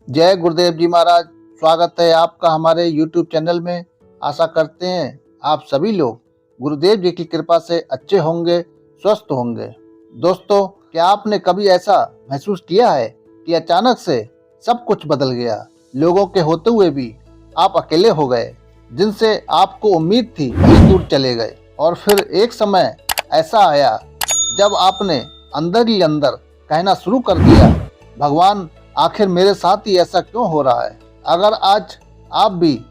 जय गुरुदेव जी महाराज। स्वागत है आपका हमारे YouTube चैनल में। आशा करते हैं आप सभी लोग गुरुदेव जी की कृपा से अच्छे होंगे, स्वस्थ होंगे। दोस्तों, क्या आपने कभी ऐसा महसूस किया है कि अचानक से सब कुछ बदल गया? लोगों के होते हुए भी आप अकेले हो गए। जिनसे आपको उम्मीद थी वही दूर चले गए। और फिर एक समय ऐसा आया जब आपने अंदर ही अंदर कहना शुरू कर दिया, भगवान आखिर मेरे साथ ही ऐसा क्यों हो रहा है? अगर आज आप भी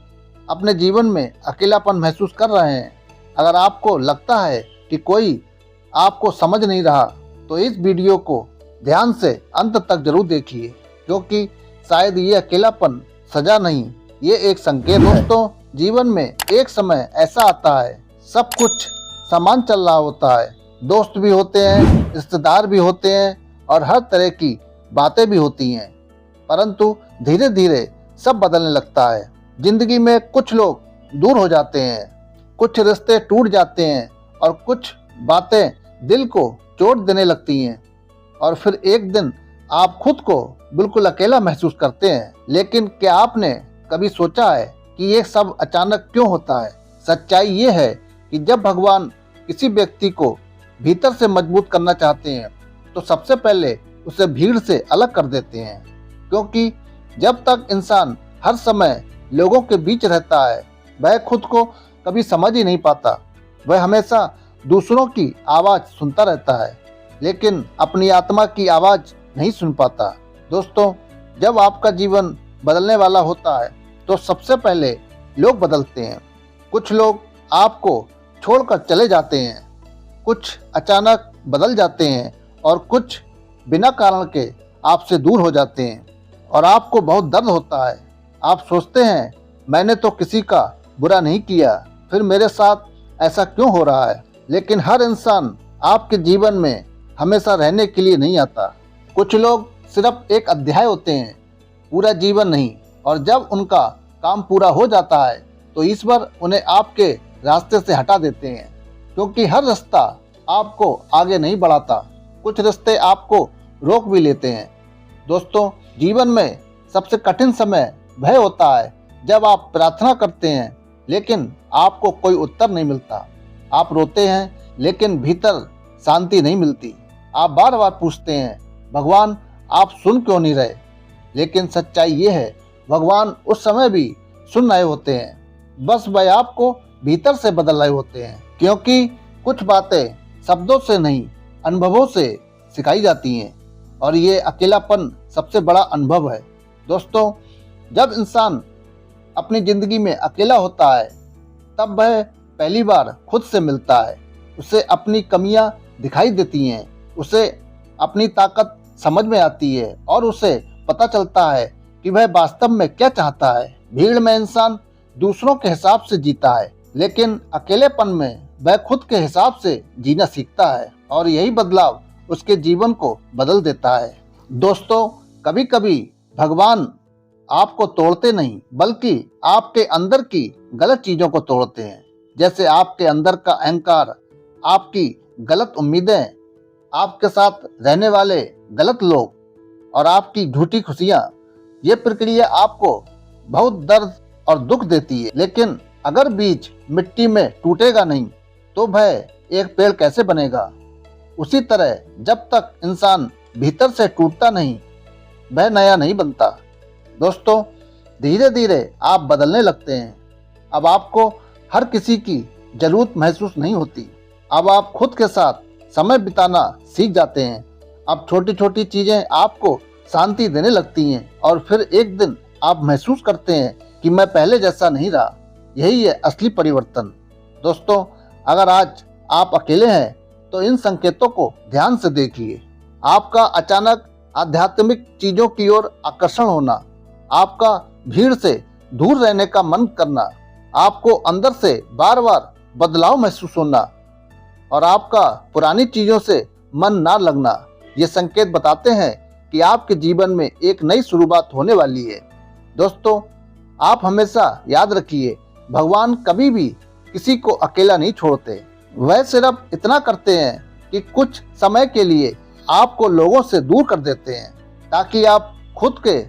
अपने जीवन में अकेलापन महसूस कर रहे हैं, अगर आपको लगता है कि कोई आपको समझ नहीं रहा, तो इस वीडियो को ध्यान से अंत तक जरूर देखिए, क्योंकि शायद ये अकेलापन सजा नहीं, ये एक संकेत है। दोस्तों, जीवन में एक समय ऐसा आता है, सब कुछ समान चल रहा होता है, दोस्त भी होते हैं, रिश्तेदार भी होते हैं और हर तरह की बातें भी होती हैं, परंतु धीरे धीरे सब बदलने लगता है। जिंदगी में कुछ लोग दूर हो जाते हैं, कुछ रिश्ते टूट जाते हैं और कुछ बातें दिल को चोट देने लगती हैं, और फिर एक दिन आप खुद को बिल्कुल अकेला महसूस करते हैं। लेकिन क्या आपने कभी सोचा है कि ये सब अचानक क्यों होता है? सच्चाई ये है कि जब भगवान किसी व्यक्ति को भीतर से मजबूत करना चाहते हैं, तो सबसे पहले उसे भीड़ से अलग कर देते हैं। क्योंकि जब तक इंसान हर समय लोगों के बीच रहता है, वह खुद को कभी समझ ही नहीं पाता। वह हमेशा दूसरों की आवाज़ सुनता रहता है, लेकिन अपनी आत्मा की आवाज़ नहीं सुन पाता। दोस्तों, जब आपका जीवन बदलने वाला होता है, तो सबसे पहले लोग बदलते हैं। कुछ लोग आपको छोड़कर चले जाते हैं, कुछ अचानक बदल जाते हैं और कुछ बिना कारण के आपसे दूर हो जाते हैं, और आपको बहुत दर्द होता है। आप सोचते हैं, मैंने तो किसी का बुरा नहीं किया, फिर मेरे साथ ऐसा क्यों हो रहा है? लेकिन हर इंसान आपके जीवन में हमेशा रहने के लिए नहीं आता। कुछ लोग सिर्फ एक अध्याय होते हैं, पूरा जीवन नहीं, और जब उनका काम पूरा हो जाता है, तो ईश्वर उन्हें आपके रास्ते से हटा देते हैं। क्योंकि हर रास्ता आपको आगे नहीं बढ़ाता, कुछ रिश्ते आपको रोक भी लेते हैं। दोस्तों, जीवन में सबसे कठिन समय वह होता है जब आप प्रार्थना करते हैं, लेकिन आपको कोई उत्तर नहीं मिलता। आप रोते हैं, लेकिन भीतर शांति नहीं मिलती। आप बार बार पूछते हैं, भगवान आप सुन क्यों नहीं रहे? लेकिन सच्चाई ये है, भगवान उस समय भी सुन रहे होते हैं, बस वह आपको भीतर से बदल रहे होते हैं। क्योंकि कुछ बातें शब्दों से नहीं, अनुभवों से सिखाई जाती हैं, और ये अकेलापन सबसे बड़ा अनुभव है। दोस्तों, जब इंसान अपनी जिंदगी में अकेला होता है, तब वह पहली बार खुद से मिलता है। उसे अपनी कमियां दिखाई देती हैं, उसे अपनी ताकत समझ में आती है, और उसे पता चलता है कि वह वास्तव में क्या चाहता है। भीड़ में इंसान दूसरों के हिसाब से जीता है, लेकिन अकेलेपन में वह खुद के हिसाब से जीना सीखता है, और यही बदलाव उसके जीवन को बदल देता है। दोस्तों, कभी कभी भगवान आपको तोड़ते नहीं, बल्कि आपके अंदर की गलत चीजों को तोड़ते हैं। जैसे आपके अंदर का अहंकार, आपकी गलत उम्मीदें, आपके साथ रहने वाले गलत लोग, और आपकी झूठी खुशियां। ये प्रक्रिया आपको बहुत दर्द और दुख देती है, लेकिन अगर बीज मिट्टी में टूटेगा नहीं, तो वह एक पेड़ कैसे बनेगा? उसी तरह जब तक इंसान भीतर से टूटता नहीं, वह नया नहीं बनता। दोस्तों, धीरे धीरे आप बदलने लगते हैं। अब आपको हर किसी की जरूरत महसूस नहीं होती। अब आप खुद के साथ समय बिताना सीख जाते हैं। अब छोटी छोटी चीजें आपको शांति देने लगती हैं, और फिर एक दिन आप महसूस करते हैं कि मैं पहले जैसा नहीं रहा। यही है असली परिवर्तन। दोस्तों, अगर आज आप अकेले हैं, तो इन संकेतों को ध्यान से देखिए। आपका अचानक आध्यात्मिक चीजों की ओर आकर्षण होना, आपका भीड़ से दूर रहने का मन करना, आपको अंदर से बार बार बदलाव महसूस होना, और आपका पुरानी चीजों से मन ना लगना, ये संकेत बताते हैं कि आपके जीवन में एक नई शुरुआत होने वाली है। दोस्तों, आप हमेशा याद रखिए, भगवान कभी भी किसी को अकेला नहीं छोड़ते। वह सिर्फ इतना करते हैं कि कुछ समय के लिए आपको लोगों से दूर कर देते हैं, ताकि आप खुद के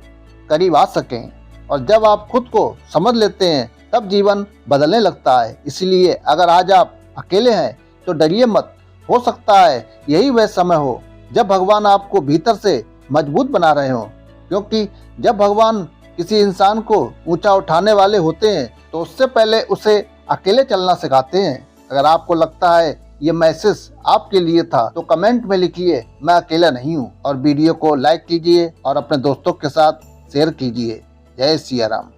करीब आ सकें। और जब आप खुद को समझ लेते हैं तब जीवन बदलने लगता है। इसलिए अगर आज आप अकेले हैं तो डरिए मत, हो सकता है यही वह समय हो जब भगवान आपको भीतर से मजबूत बना रहे हो। क्योंकि जब भगवान किसी इंसान को ऊंचा उठाने वाले होते हैं तो उससे पहले उसे अकेले चलना सिखाते हैं। अगर आपको लगता है ये मैसेज आपके लिए था तो कमेंट में लिखिए मैं अकेला नहीं हूँ, और वीडियो को लाइक कीजिए और अपने दोस्तों के साथ शेयर कीजिए। जय सिया राम।